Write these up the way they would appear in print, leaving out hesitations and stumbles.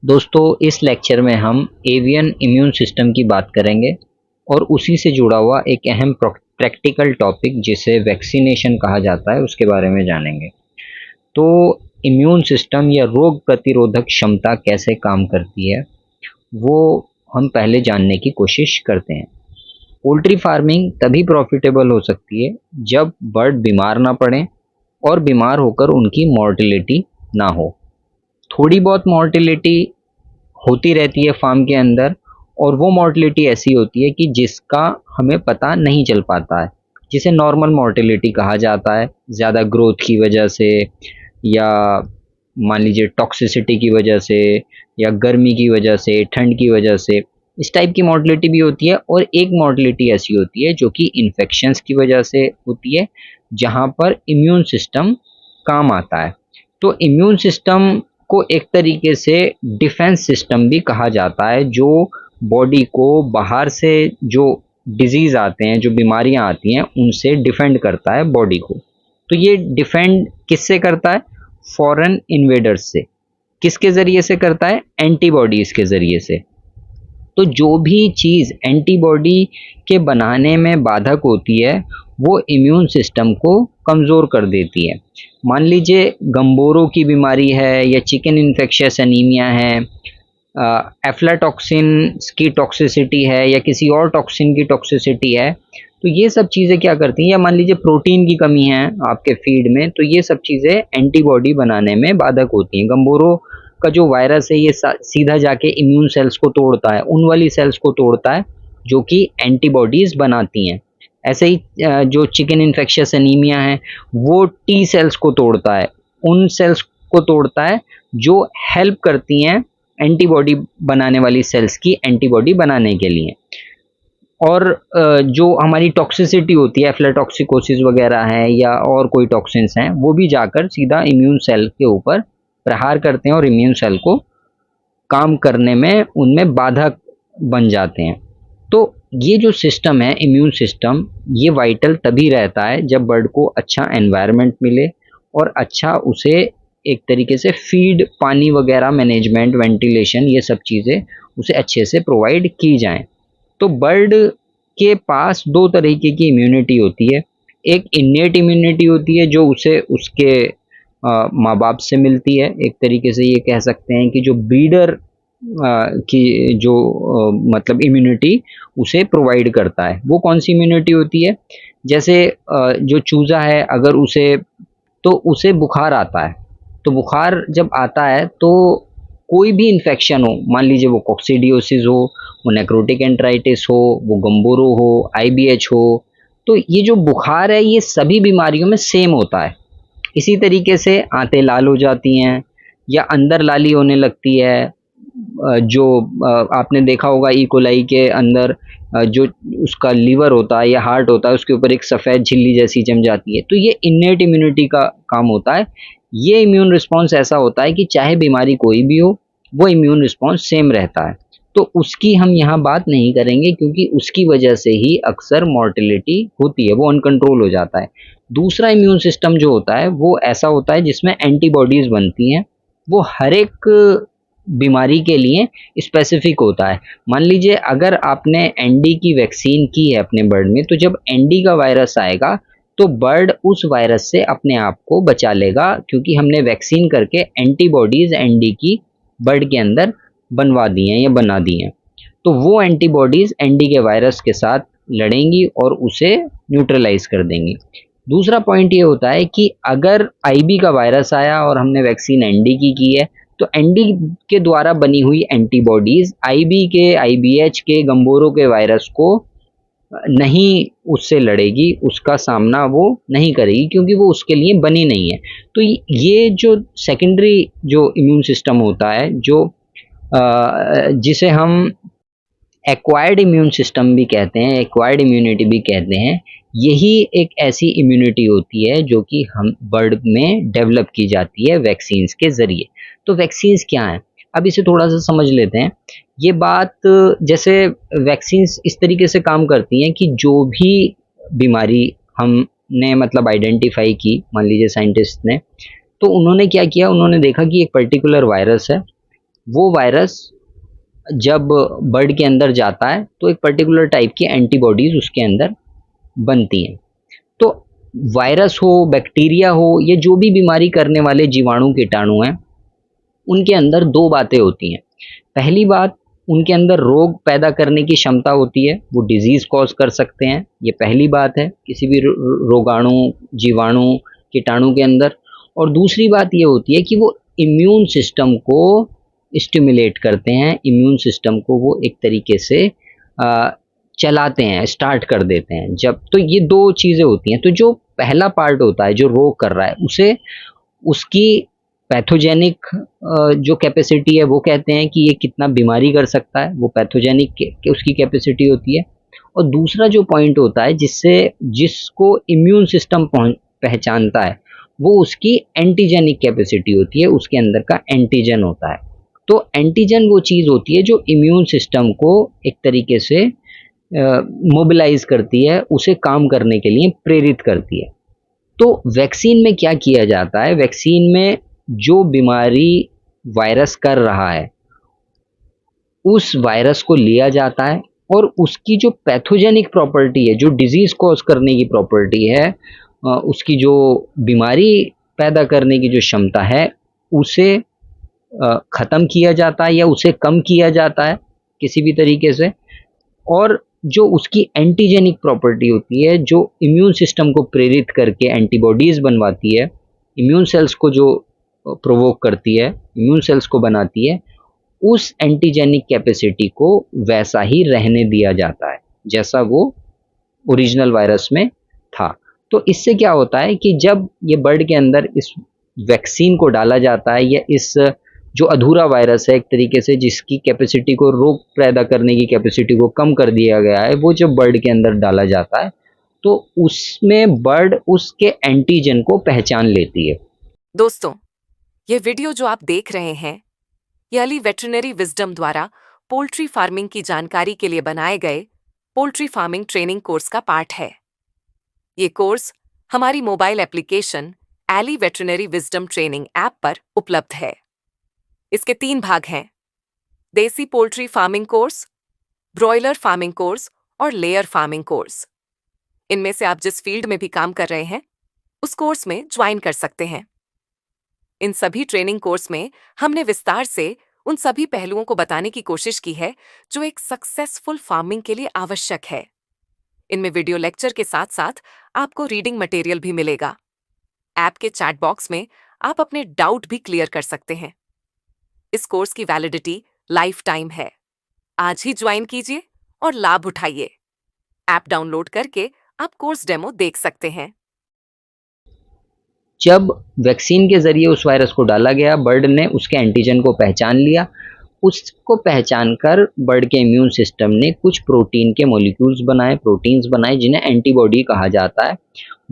दोस्तों, इस लेक्चर में हम एवियन इम्यून सिस्टम की बात करेंगे और उसी से जुड़ा हुआ एक अहम प्रैक्टिकल टॉपिक जिसे वैक्सीनेशन कहा जाता है उसके बारे में जानेंगे। तो इम्यून सिस्टम या रोग प्रतिरोधक क्षमता कैसे काम करती है वो हम पहले जानने की कोशिश करते हैं। पोल्ट्री फार्मिंग तभी प्रॉफिटेबल हो सकती है जब बर्ड बीमार ना पड़े और बीमार होकर उनकी मॉर्टिलिटी ना हो। थोड़ी बहुत मॉर्टिलिटी होती रहती है फार्म के अंदर, और वो मॉर्टिलिटी ऐसी होती है कि जिसका हमें पता नहीं चल पाता है, जिसे नॉर्मल मॉर्टिलिटी कहा जाता है। ज़्यादा ग्रोथ की वजह से, या मान लीजिए टॉक्सिसिटी की वजह से, या गर्मी की वजह से, ठंड की वजह से, इस टाइप की मॉर्टिलिटी भी होती है। और एक मॉर्टिलिटी ऐसी होती है जो कि इन्फेक्शंस की वजह से होती है, जहाँ पर इम्यून सिस्टम काम आता है। तो इम्यून सिस्टम को एक तरीके से डिफेंस सिस्टम भी कहा जाता है, जो बॉडी को बाहर से जो डिजीज आते हैं, जो बीमारियां आती हैं, उनसे डिफेंड करता है बॉडी को। तो ये डिफेंड किससे करता है? फॉरेन इन्वेडर्स से। किसके ज़रिए से करता है? एंटीबॉडीज़ के ज़रिए से। तो जो भी चीज़ एंटीबॉडी के बनाने में बाधक होती है वो इम्यून सिस्टम को कमज़ोर कर देती है। मान लीजिए गम्बोरो की बीमारी है, या चिकन इन्फेक्शियस एनीमिया है, एफ्लाटॉक्सिन की टॉक्सिसिटी है, या किसी और टॉक्सिन की टॉक्सिसिटी है। तो ये सब चीज़ें क्या करती हैं, या मान लीजिए प्रोटीन की कमी है आपके फीड में, तो ये सब चीज़ें एंटीबॉडी बनाने में बाधक होती हैं। गम्बोरो का जो वायरस है ये सीधा जाके इम्यून सेल्स को तोड़ता है, उन वाली सेल्स को तोड़ता है जो कि एंटीबॉडीज़ बनाती हैं। ऐसे ही जो चिकन इन्फेक्शियस एनीमिया है वो टी सेल्स को तोड़ता है, उन सेल्स को तोड़ता है जो हेल्प करती हैं एंटीबॉडी बनाने वाली सेल्स की एंटीबॉडी बनाने के लिए। और जो हमारी टॉक्सिसिटी होती है, एफ्लाटॉक्सिकोसिस वगैरह है, या और कोई टॉक्सिन्स हैं, वो भी जाकर सीधा इम्यून सेल के ऊपर प्रहार करते हैं और इम्यून सेल को काम करने में उनमें बाधक बन जाते हैं। तो ये जो सिस्टम है इम्यून सिस्टम, ये वाइटल तभी रहता है जब बर्ड को अच्छा एनवायरनमेंट मिले और अच्छा उसे एक तरीके से फीड, पानी वगैरह मैनेजमेंट, वेंटिलेशन, ये सब चीज़ें उसे अच्छे से प्रोवाइड की जाएं। तो बर्ड के पास दो तरीके की इम्यूनिटी होती है। एक इन्नेट इम्यूनिटी होती है जो उसे उसके माँ बाप से मिलती है। एक तरीके से ये कह सकते हैं कि जो ब्रीडर की जो मतलब इम्यूनिटी उसे प्रोवाइड करता है, वो कौन सी इम्यूनिटी होती है? जैसे जो चूज़ा है, अगर उसे बुखार आता है, तो बुखार जब आता है तो कोई भी इन्फेक्शन हो, मान लीजिए वो कोक्सीडियोसिस हो, वो नेक्रोटिक एंट्राइटिस हो, वो गम्बोरो हो, आईबीएच हो, तो ये जो बुखार है ये सभी बीमारियों में सेम होता है। इसी तरीके से आंतें लाल हो जाती हैं, या अंदर लाली होने लगती है। जो आपने देखा होगा ई कोलाई के अंदर जो उसका लीवर होता है या हार्ट होता है, उसके ऊपर एक सफ़ेद झिल्ली जैसी जम जाती है। तो ये इन्नेट इम्यूनिटी का काम होता है। ये इम्यून रिस्पॉन्स ऐसा होता है कि चाहे बीमारी कोई भी हो, वो इम्यून रिस्पॉन्स सेम रहता है। तो उसकी हम यहाँ बात नहीं करेंगे, क्योंकि उसकी वजह से ही अक्सर मॉर्टिलिटी होती है, वो अनकंट्रोल हो जाता है। दूसरा इम्यून सिस्टम जो होता है वो ऐसा होता है जिसमें एंटीबॉडीज़ बनती हैं। वो हर एक बीमारी के लिए स्पेसिफिक होता है। मान लीजिए अगर आपने एनडी की वैक्सीन की है अपने बर्ड में, तो जब एनडी का वायरस आएगा तो बर्ड उस वायरस से अपने आप को बचा लेगा, क्योंकि हमने वैक्सीन करके एंटीबॉडीज़ एनडी की बर्ड के अंदर बनवा दी हैं या बना दी हैं। तो वो एंटीबॉडीज़ एनडी के वायरस के साथ लड़ेंगी और उसे न्यूट्रलाइज कर देंगी। दूसरा पॉइंट ये होता है कि अगर आईबी का वायरस आया और हमने वैक्सीन एनडी की है, तो एनडी के द्वारा बनी हुई एंटीबॉडीज़ आईबी के, आईबीएच के, गम्बोरो के वायरस को नहीं उससे लड़ेगी, उसका सामना वो नहीं करेगी, क्योंकि वो उसके लिए बनी नहीं है। तो ये जो सेकेंडरी जो इम्यून सिस्टम होता है, जो जिसे हम एक्वायर्ड इम्यून सिस्टम भी कहते हैं, एक्वायर्ड इम्यूनिटी भी कहते हैं, यही एक ऐसी इम्यूनिटी होती है जो कि हम बर्ड में डेवलप की जाती है वैक्सीन्स के ज़रिए। तो वैक्सीन्स क्या हैं? अब इसे थोड़ा-सा समझ लेते हैं। ये बात, जैसे वैक्सीन्स इस तरीके से काम करती हैं कि जो भी बीमारी हमने मतलब आइडेंटिफ़ाई की, मान लीजिए साइंटिस्ट ने, तो उन्होंने क्या किया, उन्होंने देखा कि एक पर्टिकुलर वायरस है, वो वायरस जब बर्ड के अंदर जाता है तो एक पर्टिकुलर टाइप की एंटीबॉडीज उसके अंदर बनती हैं। तो वायरस हो, बैक्टीरिया हो, ये जो भी बीमारी करने वाले जीवाणु कीटाणु हैं, उनके अंदर दो बातें होती हैं। पहली बात, उनके अंदर रोग पैदा करने की क्षमता होती है, वो डिजीज कॉज कर सकते हैं, ये पहली बात है किसी भी रोगाणु, जीवाणु, कीटाणु के अंदर। और दूसरी बात ये होती है कि वो इम्यून सिस्टम को स्टिमुलेट करते हैं, इम्यून सिस्टम को वो एक तरीके से चलाते हैं, स्टार्ट कर देते हैं जब। तो ये दो चीज़ें होती हैं। तो जो पहला पार्ट होता है जो रोग कर रहा है, उसे उसकी पैथोजेनिक जो कैपेसिटी है वो कहते हैं कि ये कितना बीमारी कर सकता है, वो पैथोजेनिक उसकी कैपेसिटी होती है। और दूसरा जो पॉइंट होता है जिससे जिसको इम्यून सिस्टम पहचानता है, वो उसकी एंटीजेनिक कैपेसिटी होती है, उसके अंदर का एंटीजन होता है। तो एंटीजन वो चीज़ होती है जो इम्यून सिस्टम को एक तरीके से मोबिलाइज करती है, उसे काम करने के लिए प्रेरित करती है। तो वैक्सीन में क्या किया जाता है, वैक्सीन में जो बीमारी वायरस कर रहा है उस वायरस को लिया जाता है और उसकी जो पैथोजेनिक प्रॉपर्टी है, जो डिजीज कॉज करने की प्रॉपर्टी है, उसकी जो बीमारी पैदा करने की जो क्षमता है, उसे ख़त्म किया जाता है या उसे कम किया जाता है किसी भी तरीके से। और जो उसकी एंटीजेनिक प्रॉपर्टी होती है, जो इम्यून सिस्टम को प्रेरित करके एंटीबॉडीज़ बनवाती है, इम्यून सेल्स को जो प्रोवोक करती है, इम्यून सेल्स को बनाती है, उस एंटीजेनिक कैपेसिटी को वैसा ही रहने दिया जाता है जैसा वो ओरिजिनल वायरस में था। तो इससे क्या होता है कि जब ये बर्ड के अंदर इस वैक्सीन को डाला जाता है या इस जो अधूरा वायरस है एक तरीके से, जिसकी कैपेसिटी को, रोग पैदा करने की कैपेसिटी को कम कर दिया गया है, वो जब बर्ड के अंदर डाला जाता है तो उसमें बर्ड उसके एंटीजन को पहचान लेती है। दोस्तों, ये वीडियो जो आप देख रहे हैं, ये अली वेटरनरी विजडम द्वारा पोल्ट्री फार्मिंग की जानकारी के लिए बनाए गए पोल्ट्री फार्मिंग ट्रेनिंग कोर्स का पार्ट है। ये कोर्स हमारी mobile application Ali veterinary wisdom training app पर उपलब्ध है। इसके 3 भाग हैं: desi poultry farming course, broiler farming course और लेयर फार्मिंग कोर्स। इनमें से आप जिस फील्ड में भी काम कर रहे हैं, उस कोर्स में ज्वाइन कर सकते हैं। इन सभी ट्रेनिंग कोर्स में हमने विस्तार से उन सभी पहलुओं को बताने की कोशिश की है जो एक सक्सेसफुल फार्मिंग के लिए आवश्यक है। इनमें वीडियो लेक्चर के साथ साथ आपको रीडिंग मटेरियल भी मिलेगा। ऐप के चैट बॉक्स में आप अपने डाउट भी क्लियर कर सकते हैं। इस कोर्स की वैलिडिटी लाइफ टाइम है। आज ही ज्वाइन कीजिए और लाभ उठाइए। ऐप डाउनलोड करके आप कोर्स डेमो देख सकते हैं। जब वैक्सीन के ज़रिए उस वायरस को डाला गया, बर्ड ने उसके एंटीजन को पहचान लिया। उसको पहचान कर बर्ड के इम्यून सिस्टम ने कुछ प्रोटीन के मॉलिक्यूल्स बनाए, प्रोटीन्स बनाए, जिन्हें एंटीबॉडी कहा जाता है।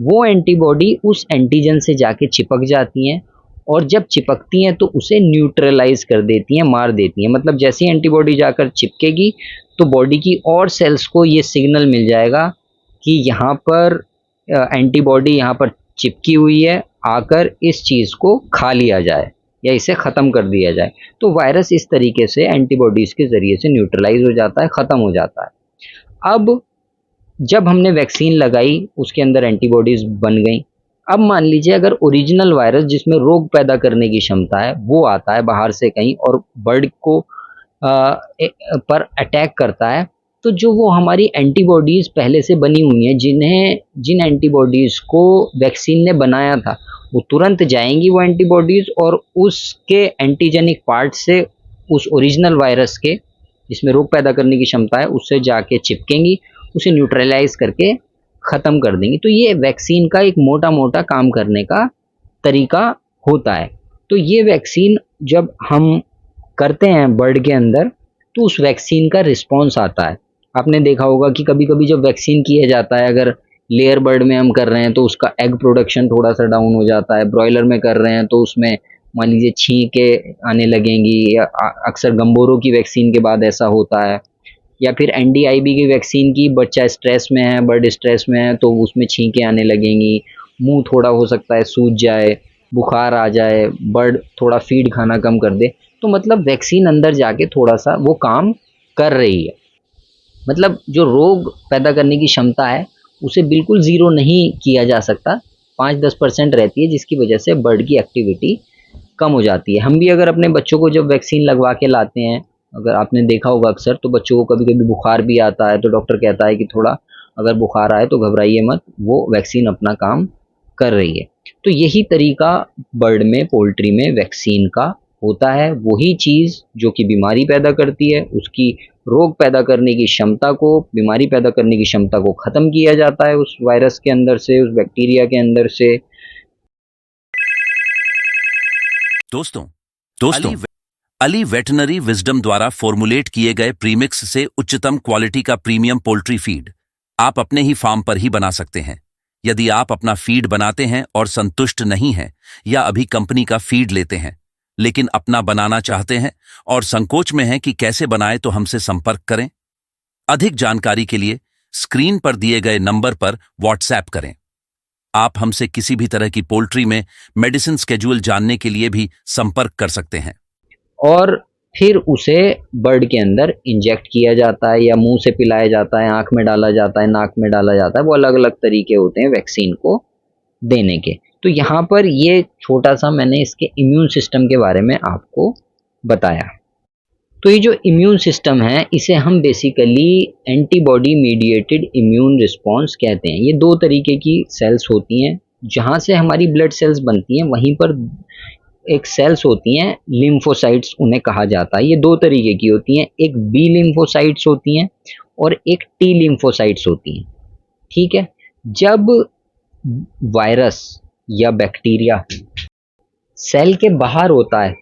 वो एंटीबॉडी उस एंटीजन से जाके चिपक जाती हैं और जब चिपकती हैं तो उसे न्यूट्रलाइज कर देती हैं, मार देती हैं। मतलब जैसी एंटीबॉडी जाकर चिपकेगी तो बॉडी की और सेल्स को ये सिग्नल मिल जाएगा कि यहाँ पर एंटीबॉडी यहाँ पर चिपकी हुई है, आकर इस चीज़ को खा लिया जाए या इसे ख़त्म कर दिया जाए। तो वायरस इस तरीके से एंटीबॉडीज़ के ज़रिए से न्यूट्रलाइज हो जाता है, ख़त्म हो जाता है। अब जब हमने वैक्सीन लगाई, उसके अंदर एंटीबॉडीज़ बन गई। अब मान लीजिए अगर ओरिजिनल वायरस जिसमें रोग पैदा करने की क्षमता है, वो आता है बाहर से कहीं और बर्ड को पर अटैक करता है, तो जो वो हमारी एंटीबॉडीज़ पहले से बनी हुई हैं, जिन एंटीबॉडीज़ को वैक्सीन ने बनाया था, वो तुरंत जाएंगी वो एंटीबॉडीज़ और उसके एंटीजेनिक पार्ट से उस ओरिजिनल वायरस के, जिसमें रोग पैदा करने की क्षमता है, उससे जाके चिपकेंगी, उसे न्यूट्रलाइज करके ख़त्म कर देंगी। तो ये वैक्सीन का एक मोटा मोटा काम करने का तरीका होता है। तो ये वैक्सीन जब हम करते हैं बर्ड के अंदर, तो उस वैक्सीन का रिस्पॉन्स आता है। आपने देखा होगा कि कभी कभी जब वैक्सीन किया जाता है, अगर लेयर बर्ड में हम कर रहे हैं तो उसका एग प्रोडक्शन थोड़ा सा डाउन हो जाता है, ब्रॉयलर में कर रहे हैं तो उसमें मान लीजिए छींके आने लगेंगी, या अक्सर गंबोरों की वैक्सीन के बाद ऐसा होता है। या फिर एनडीआईबी की वैक्सीन की, बच्चा स्ट्रेस में है, बर्ड स्ट्रेस में है, तो उसमें छींके आने लगेंगी, मुंह थोड़ा हो सकता है सूज जाए, बुखार आ जाए, बर्ड थोड़ा फीड खाना कम कर दे। तो मतलब वैक्सीन अंदर जाके थोड़ा सा वो काम कर रही है। मतलब जो रोग पैदा करने की क्षमता है उसे बिल्कुल ज़ीरो नहीं किया जा सकता, 5-10% रहती है, जिसकी वजह से बर्ड की एक्टिविटी कम हो जाती है। हम भी अगर अपने बच्चों को जब वैक्सीन लगवा के लाते हैं, अगर आपने देखा होगा अक्सर, तो बच्चों को कभी-कभी बुखार भी आता है तो डॉक्टर कहता है कि थोड़ा अगर बुखार आए तो घबराइए मत, वो वैक्सीन अपना काम कर रही है। तो यही तरीका बर्ड में, पोल्ट्री में वैक्सीन का होता है। वही चीज़ जो कि बीमारी पैदा करती है, उसकी रोग पैदा करने की क्षमता को, बीमारी पैदा करने की क्षमता को ख़त्म किया जाता है उस वायरस के अंदर से, उस बैक्टीरिया के अंदर से। दोस्तों दोस्तों अली वेटनरी विजडम द्वारा फॉर्मुलेट किए गए प्रीमिक्स से उच्चतम क्वालिटी का प्रीमियम पोल्ट्री फीड आप अपने ही फार्म पर ही बना सकते हैं। यदि आप अपना फीड बनाते हैं और संतुष्ट नहीं हैं, या अभी कंपनी का फीड लेते हैं लेकिन अपना बनाना चाहते हैं और संकोच में हैं कि कैसे बनाएं, तो हमसे संपर्क करें। अधिक जानकारी के लिए स्क्रीन पर दिए गए नंबर पर व्हाट्सएप करें। आप हमसे किसी भी तरह की पोल्ट्री में मेडिसिन स्केड्यूल जानने के लिए भी संपर्क कर सकते हैं। और फिर उसे बर्ड के अंदर इंजेक्ट किया जाता है, या मुंह से पिलाया जाता है, आँख में डाला जाता है, नाक में डाला जाता है। वो अलग-अलग तरीके होते हैं वैक्सीन को देने के। तो यहाँ पर ये छोटा-सा मैंने इसके इम्यून सिस्टम के बारे में आपको बताया। तो ये जो इम्यून सिस्टम है, इसे हम basically antibody mediated immune response कहते हैं। ये 2 तरीके की सेल्स होती हैं, जहाँ से हमारी ब्लड सेल्स बनती हैं, वहीं पर एक सेल्स होती हैं लिम्फोसाइट्स, उन्हें कहा जाता है। ये 2 तरीके की होती हैं, एक बी लिम्फोसाइट्स होती हैं और एक टी लिम्फोसाइट्स होती हैं, ठीक है? जब वायरस या बैक्टीरिया सेल के बाहर होता है,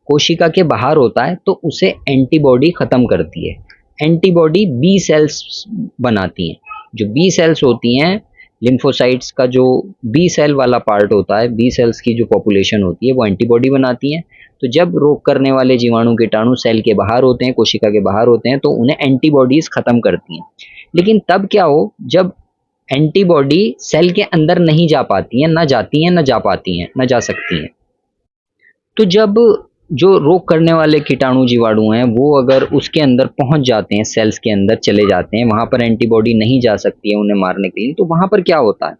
कोशिका के बाहर होता है, तो उसे एंटीबॉडी ख़त्म करती है। एंटीबॉडी बी सेल्स बनाती हैं। जो बी सेल्स होती हैं, लिम्फोसाइट्स का जो बी सेल वाला पार्ट होता है, बी सेल्स की जो पॉपुलेशन होती है, वो एंटीबॉडी बनाती हैं। तो जब रोग करने वाले जीवाणु कीटाणु सेल के बाहर होते हैं, कोशिका के बाहर होते हैं, तो उन्हें एंटीबॉडीज़ ख़त्म करती हैं। लेकिन तब क्या हो, जब एंटीबॉडी सेल के अंदर नहीं जा पाती हैं, ना जाती हैं, ना जा पाती हैं, ना जा सकती हैं। तो जब जो रोग करने वाले कीटाणु जीवाणु हैं, वो अगर उसके अंदर पहुंच जाते हैं, सेल्स के अंदर चले जाते हैं, वहाँ पर एंटीबॉडी नहीं जा सकती है उन्हें मारने के लिए, तो वहाँ पर क्या होता है,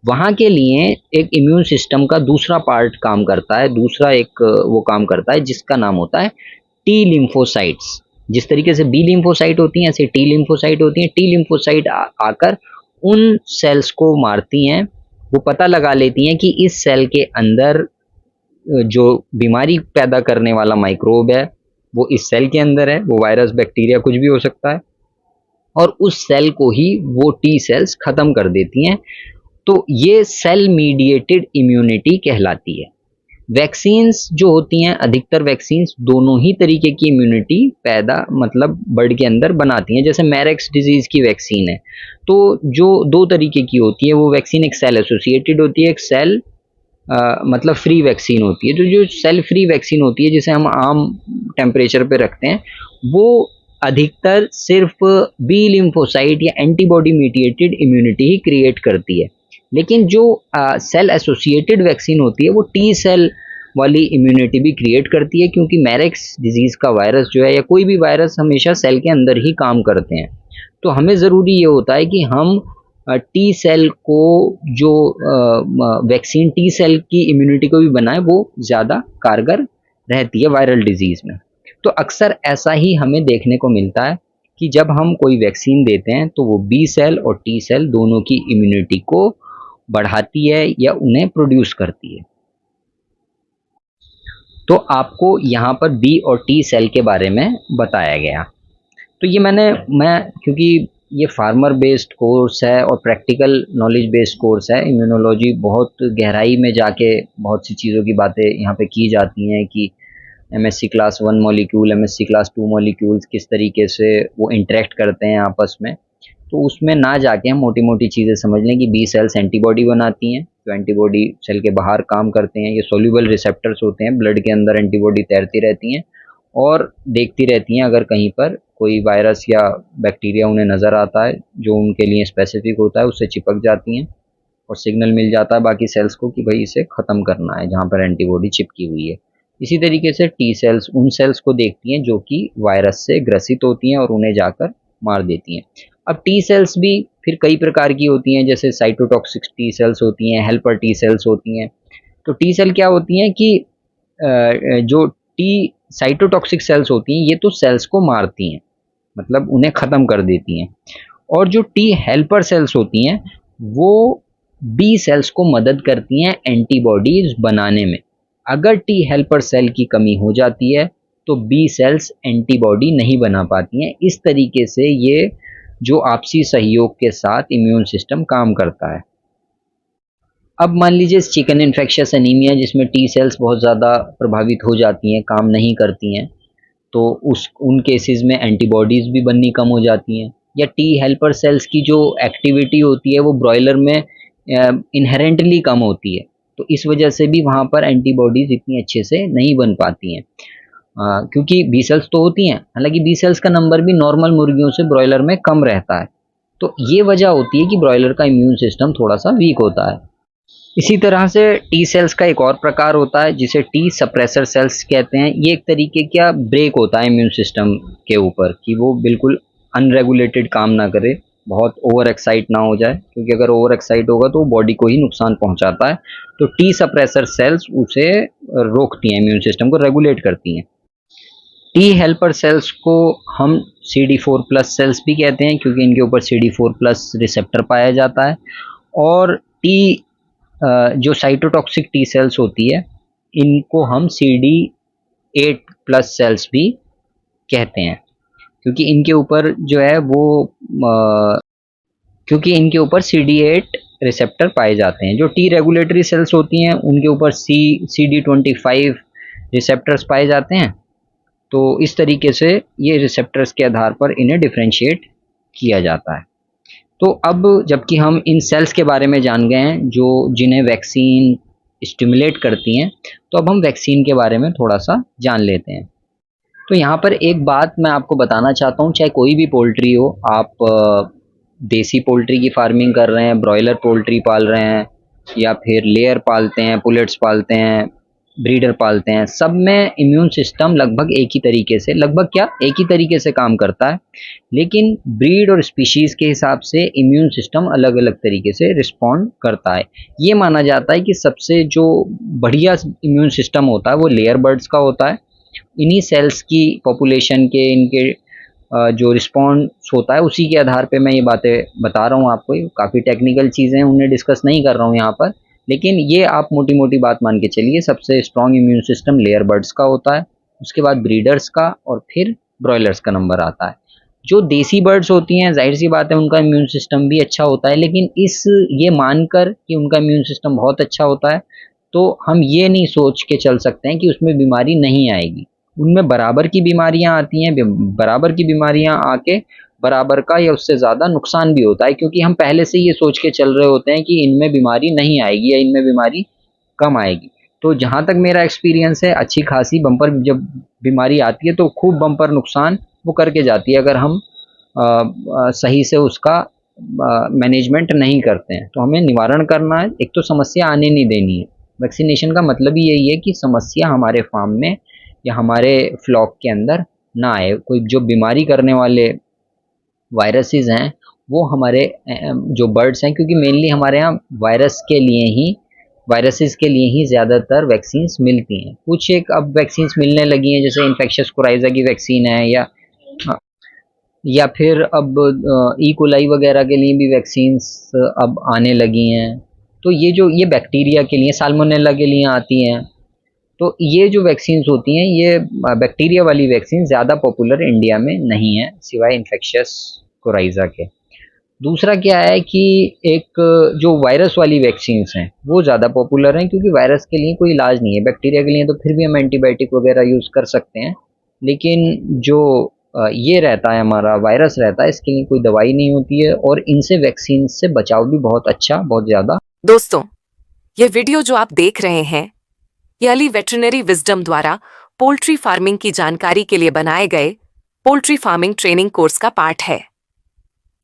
वहाँ के लिए एक इम्यून सिस्टम का दूसरा पार्ट काम करता है, दूसरा एक वो काम करता है, जिसका नाम होता है टी लिम्फोसाइट्स। जिस तरीके से बी लिम्फोसाइट होती हैं, ऐसे टी लिम्फोसाइट होती हैं। टी लिम्फोसाइट आकर उन सेल्स को मारती हैं। वो पता लगा लेती हैं कि इस सेल के अंदर जो बीमारी पैदा करने वाला माइक्रोब है, वो इस सेल के अंदर है। वो वायरस, बैक्टीरिया, कुछ भी हो सकता है, और उस सेल को ही वो टी सेल्स ख़त्म कर देती हैं। तो ये सेल मीडिएटेड इम्यूनिटी कहलाती है। वैक्सीन्स जो होती हैं, अधिकतर वैक्सीन्स दोनों ही तरीके की इम्यूनिटी पैदा, मतलब बर्ड के अंदर बनाती हैं। जैसे मैरेक्स डिजीज़ की वैक्सीन है, तो जो 2 तरीके की होती है वो वैक्सीन, एक सेल एसोसिएटेड होती है, एक सेल मतलब फ्री वैक्सीन होती है। जो सेल फ्री वैक्सीन होती है, जिसे हम आम टेम्परेचर पे रखते हैं, वो अधिकतर सिर्फ बी लिम्फोसाइट या एंटीबॉडी मीडिएटेड इम्यूनिटी ही क्रिएट करती है। लेकिन जो सेल एसोसिएटेड वैक्सीन होती है, वो टी सेल वाली इम्यूनिटी भी क्रिएट करती है, क्योंकि मैरेक्स डिजीज़ का वायरस जो है, या कोई भी वायरस, हमेशा सेल के अंदर ही काम करते हैं। तो हमें ज़रूरी ये होता है कि हम टी सेल को, जो वैक्सीन टी सेल की इम्यूनिटी को भी बनाए, वो ज़्यादा कारगर रहती है वायरल डिजीज़ में। तो अक्सर ऐसा ही हमें देखने को मिलता है कि जब हम कोई वैक्सीन देते हैं, तो वो बी सेल और टी सेल दोनों की इम्यूनिटी को बढ़ाती है या उन्हें प्रोड्यूस करती है। तो आपको यहाँ पर बी और टी सेल के बारे में बताया गया। तो ये मैं क्योंकि ये फार्मर बेस्ड कोर्स है और प्रैक्टिकल नॉलेज बेस्ड कोर्स है, इम्यूनोलॉजी बहुत गहराई में जाके बहुत सी चीज़ों की बातें यहाँ पे की जाती हैं कि MSc class 1 molecule, MSc class 2 molecules किस तरीके से वो इंटरेक्ट करते हैं आपस में। तो उसमें ना जाके हम मोटी-मोटी चीज़ें समझ लें कि बी सेल्स एंटीबॉडी बनाती हैं, जो एंटीबॉडी सेल के बाहर काम करते हैं। ये सोल्यूबल रिसेप्टर्स होते हैं, ब्लड के अंदर एंटीबॉडी तैरती रहती हैं और देखती रहती हैं अगर कहीं पर कोई वायरस या बैक्टीरिया उन्हें नज़र आता है जो उनके लिए स्पेसिफिक होता है, उससे चिपक जाती हैं और सिग्नल मिल जाता है बाकी सेल्स को कि भाई इसे ख़त्म करना है, जहाँ पर एंटीबॉडी चिपकी हुई है। इसी तरीके से टी सेल्स उन सेल्स को देखती हैं जो कि वायरस से ग्रसित होती हैं और उन्हें जाकर मार देती हैं। अब टी सेल्स भी फिर कई प्रकार की होती हैं, जैसे साइटोटॉक्सिक टी सेल्स होती हैं, हेल्पर टी सेल्स होती हैं। तो टी सेल क्या होती हैं कि जो टी साइटोटॉक्सिक सेल्स होती हैं ये तो सेल्स को मारती हैं, मतलब उन्हें ख़त्म कर देती हैं। और जो टी हेल्पर सेल्स होती हैं वो बी सेल्स को मदद करती हैं एंटीबॉडीज बनाने में। अगर टी हेल्पर सेल की कमी हो जाती है तो बी सेल्स एंटीबॉडी नहीं बना पाती हैं। इस तरीके से ये जो आपसी सहयोग के साथ इम्यून सिस्टम काम करता है। अब मान लीजिए चिकन इन्फेक्शियस एनीमिया जिसमें टी सेल्स बहुत ज़्यादा प्रभावित हो जाती हैं, काम नहीं करती हैं, तो उन केसेस में एंटीबॉडीज़ भी बननी कम हो जाती हैं। या टी हेल्पर सेल्स की जो एक्टिविटी होती है वो ब्रॉयलर में इनहेरेंटली कम होती है, तो इस वजह से भी वहाँ पर एंटीबॉडीज़ इतनी अच्छे से नहीं बन पाती हैं। क्योंकि बी सेल्स तो होती हैं, हालांकि बी सेल्स का नंबर भी नॉर्मल मुर्गियों से ब्रॉयलर में कम रहता है। तो ये वजह होती है कि ब्रॉयलर का इम्यून सिस्टम थोड़ा सा वीक होता है। इसी तरह से टी सेल्स का एक और प्रकार होता है जिसे टी सप्रेसर सेल्स कहते हैं। ये एक तरीके का ब्रेक होता है इम्यून सिस्टम के ऊपर कि वो बिल्कुल अनरेगुलेटेड काम ना करे, बहुत ओवर एक्साइट ना हो जाए, क्योंकि अगर ओवर एक्साइट होगा तो बॉडी को ही नुकसान पहुंचाता है। तो टी सप्रेसर सेल्स उसे रोकती हैं, इम्यून सिस्टम को रेगुलेट करती हैं। टी हेल्पर सेल्स को हम CD4+ सेल्स भी कहते हैं क्योंकि इनके ऊपर CD4+ रिसेप्टर पाया जाता है। और टी जो साइटोटॉक्सिक टी सेल्स होती है इनको हम CD8+ सेल्स भी कहते हैं क्योंकि इनके ऊपर जो है वो क्योंकि इनके ऊपर CD8 रिसेप्टर पाए जाते हैं। जो टी रेगुलेटरी सेल्स होती हैं उनके ऊपर CD25 रिसेप्टर्स पाए जाते हैं। तो इस तरीके से ये रिसेप्टर्स के आधार पर इन्हें डिफरेंशिएट किया जाता है। तो अब जबकि हम इन सेल्स के बारे में जान गए हैं जो जिन्हें वैक्सीन स्टिमुलेट करती हैं, तो अब हम वैक्सीन के बारे में थोड़ा सा जान लेते हैं। तो यहाँ पर एक बात मैं आपको बताना चाहता हूँ, चाहे कोई भी पोल्ट्री हो, आप देसी पोल्ट्री की फार्मिंग कर रहे हैं, ब्रॉयलर पोल्ट्री पाल रहे हैं, या फिर लेयर पालते हैं, पुलेट्स पालते हैं, ब्रीडर पालते हैं, सब में इम्यून सिस्टम लगभग एक ही तरीके से, लगभग क्या एक ही तरीके से काम करता है। लेकिन ब्रीड और स्पीशीज़ के हिसाब से इम्यून सिस्टम अलग अलग तरीके से रिस्पॉन्ड करता है। ये माना जाता है कि सबसे जो बढ़िया इम्यून सिस्टम होता है वो लेयर बर्ड्स का होता है। इन्हीं सेल्स की पॉपुलेशन के इनके जो रिस्पॉन्स होता है उसी के आधार पे मैं ये बातें बता रहा हूँ आपको। काफ़ी टेक्निकल चीज़ें हैं, उन्हें डिस्कस नहीं कर रहा हूँ यहाँ पर, लेकिन ये आप मोटी मोटी बात मान के चलिए। सबसे strong immune system layer birds का होता है, उसके बाद ब्रीडर्स का, और फिर ब्रॉयलर्स का नंबर आता है। जो देसी बर्ड्स होती हैं जाहिर सी बात है उनका इम्यून सिस्टम भी अच्छा होता है, लेकिन ये मानकर कि उनका इम्यून सिस्टम बहुत अच्छा होता है तो हम ये नहीं सोच के चल सकते हैं कि उसमें बीमारी नहीं आएगी। उनमें बराबर की बीमारियां आती हैं, बराबर की बीमारियां आके बराबर का या उससे ज़्यादा नुकसान भी होता है, क्योंकि हम पहले से ये सोच के चल रहे होते हैं कि इनमें बीमारी नहीं आएगी या इनमें बीमारी कम आएगी। तो जहाँ तक मेरा एक्सपीरियंस है, अच्छी खासी बम्पर जब बीमारी आती है तो खूब बम्पर नुकसान वो करके जाती है अगर हम सही से उसका मैनेजमेंट नहीं करते हैं। तो हमें निवारण करना है, एक तो समस्या आने नहीं देनी है। वैक्सीनेशन का मतलब ही यही है कि समस्या हमारे फार्म में या हमारे फ्लॉक के अंदर ना आए। कोई जो बीमारी करने वाले वायरसेस हैं वो हमारे जो बर्ड्स हैं, क्योंकि मेनली हमारे यहाँ वायरसेस के लिए ही ज़्यादातर वैक्सीन्स मिलती हैं। कुछ एक अब वैक्सीन्स मिलने लगी हैं, जैसे इन्फेक्शियस कोराइजा की वैक्सीन है, या फिर अब ई कोलाई वगैरह के लिए भी वैक्सीन्स अब आने लगी हैं। तो ये बैक्टीरिया के लिए, साल्मोनेला के लिए आती हैं। तो ये जो वैक्सीन्स होती हैं ये बैक्टीरिया वाली वैक्सीन ज़्यादा पॉपुलर इंडिया में नहीं है सिवाय इन्फेक्शियस कोराइजा के। दूसरा क्या है कि एक जो वायरस वाली वैक्सीन्स हैं वो ज़्यादा पॉपुलर हैं, क्योंकि वायरस के लिए कोई इलाज नहीं है। बैक्टीरिया के लिए तो फिर भी हम एंटीबायोटिक वगैरह यूज़ कर सकते हैं, लेकिन जो ये रहता है हमारा वायरस रहता है, इसके लिए कोई दवाई नहीं होती है, और इनसे वैक्सीन से बचाव भी बहुत अच्छा, बहुत ज़्यादा। दोस्तों, ये वीडियो जो आप देख रहे हैं ये अली वेटरनरी विजडम द्वारा पोल्ट्री फार्मिंग की जानकारी के लिए बनाए गए पोल्ट्री फार्मिंग ट्रेनिंग कोर्स का पार्ट है।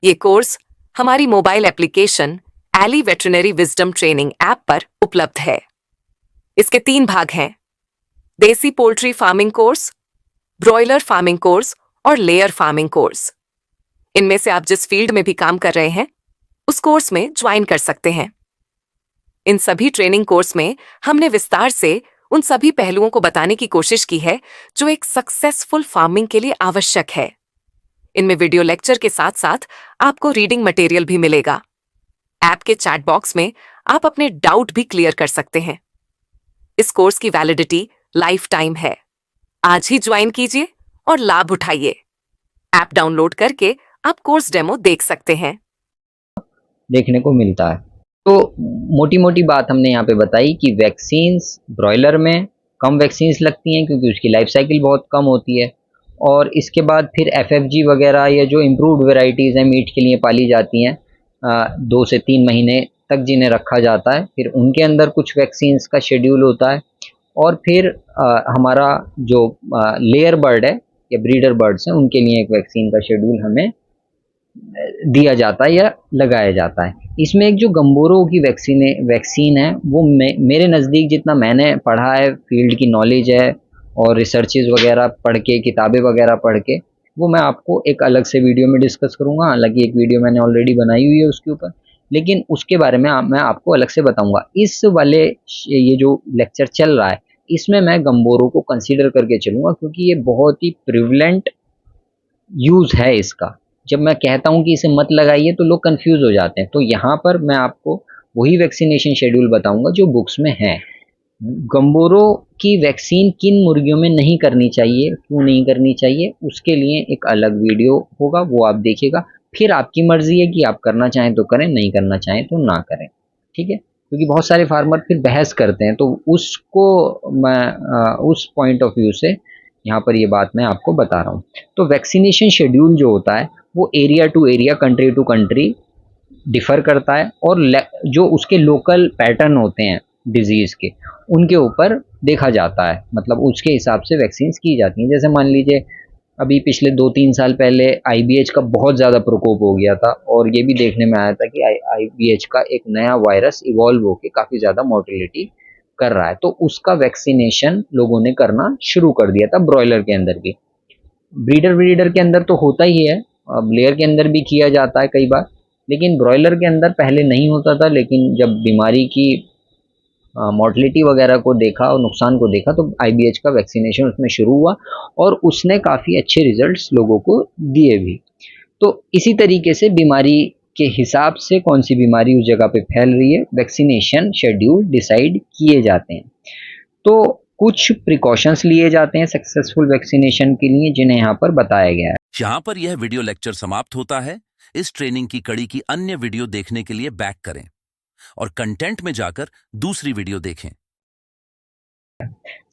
ये कोर्स हमारी mobile application Ali veterinary wisdom training app पर उपलब्ध है। इसके 3 भाग हैं। Desi poultry farming course, broiler farming course और लेयर फार्मिंग कोर्स। इनमें से आप जिस फील्ड में भी काम कर रहे हैं उस कोर्स में ज्वाइन कर सकते हैं। इन सभी ट्रेनिंग कोर्स में हमने विस्तार से उन सभी पहलुओं को बताने की कोशिश की है जो एक सक्सेसफुल फार्मिंग के लिए आवश्यक है। इनमें वीडियो लेक्चर के साथ साथ आपको रीडिंग मटेरियल भी मिलेगा। ऐप के चैट बॉक्स में आप अपने डाउट भी क्लियर कर सकते हैं। इस कोर्स की वैलिडिटी लाइफ टाइम है। आज ही ज्वाइन कीजिए और लाभ उठाइए। ऐप डाउनलोड करके आप कोर्स डेमो देख सकते हैं। देखने को मिलता है। तो मोटी मोटी बात हमने यहाँ पे बताई कि वैक्सीन्स ब्रॉयलर में कम वैक्सीन्स लगती हैं क्योंकि उसकी लाइफ साइकिल बहुत कम होती है, और इसके बाद फिर एफएफजी वगैरह या जो इम्प्रूव्ड वेराइटीज़ हैं मीट के लिए पाली जाती हैं 2 से 3 महीने तक जिन्हें रखा जाता है, फिर उनके अंदर कुछ वैक्सीन्स का शेड्यूल होता है। और फिर हमारा जो लेयर बर्ड है या ब्रीडर बर्ड्स हैं उनके लिए एक वैक्सीन का शेड्यूल हमें दिया जाता है या लगाया जाता है। इसमें एक जो गम्बोरो की वैक्सीन है वो मेरे नज़दीक जितना मैंने पढ़ा है, फील्ड की नॉलेज है और रिसर्चेज वगैरह पढ़ के, किताबें वगैरह पढ़ के, वो मैं आपको एक अलग से वीडियो में डिस्कस करूँगा। हालांकि एक वीडियो मैंने ऑलरेडी बनाई हुई है उसके ऊपर, लेकिन उसके बारे में मैं आपको अलग से बताऊँगा। इस वाले ये जो लेक्चर चल रहा है इसमें मैं गम्बोरो को कंसिडर करके चलूँगा क्योंकि ये बहुत ही प्रिवलेंट यूज़ है इसका। जब मैं कहता हूँ कि इसे मत लगाइए तो लोग कंफ्यूज हो जाते हैं। तो यहाँ पर मैं आपको वही वैक्सीनेशन शेड्यूल बताऊंगा जो बुक्स में है। गम्बोरो की वैक्सीन किन मुर्गियों में नहीं करनी चाहिए, क्यों नहीं करनी चाहिए, उसके लिए एक अलग वीडियो होगा, वो आप देखिएगा। फिर आपकी मर्जी है कि आप करना चाहें तो करें, नहीं करना चाहें तो ना करें, ठीक है। क्योंकि बहुत सारे फार्मर फिर बहस करते हैं, तो उसको मैं उस पॉइंट ऑफ व्यू से यहाँ पर ये बात मैं आपको बता रहा हूँ। तो वैक्सीनेशन शेड्यूल जो होता है वो area to area, country to country differ करता है, और जो उसके लोकल पैटर्न होते हैं डिजीज़ के उनके ऊपर देखा जाता है, मतलब उसके हिसाब से वैक्सीन्स की जाती हैं। जैसे मान लीजिए अभी पिछले 2-3 साल पहले आईबीएच का बहुत ज़्यादा प्रकोप हो गया था, और ये भी देखने में आया था कि आईबीएच का एक नया वायरस इवॉल्व होकर काफ़ी ज़्यादा मोर्टेलिटी कर रहा है, तो उसका वैक्सीनेशन लोगों ने करना शुरू कर दिया था ब्रॉयलर के अंदर भी। ब्रीडर के अंदर तो होता ही है, लेयर के अंदर भी किया जाता है कई बार, लेकिन ब्रॉयलर के अंदर पहले नहीं होता था। लेकिन जब बीमारी की मोर्टलिटी वगैरह को देखा और नुकसान को देखा तो आईबीएच का वैक्सीनेशन उसमें शुरू हुआ, और उसने काफ़ी अच्छे रिजल्ट्स लोगों को दिए भी। तो इसी तरीके से बीमारी के हिसाब से कौन सी बीमारी उस जगह पे फैल रही है, वैक्सीनेशन शेड्यूल डिसाइड किए जाते हैं। तो कुछ प्रिकॉशंस लिए जाते हैं सक्सेसफुल वैक्सीनेशन के लिए, जिन्हें यहाँ पर बताया गया है। यहाँ पर यह वीडियो लेक्चर समाप्त होता है। इस ट्रेनिंग की कड़ी की अन्य वीडियो देखने के लिए बैक करें और कंटेंट में जाकर दूसरी वीडियो देखें।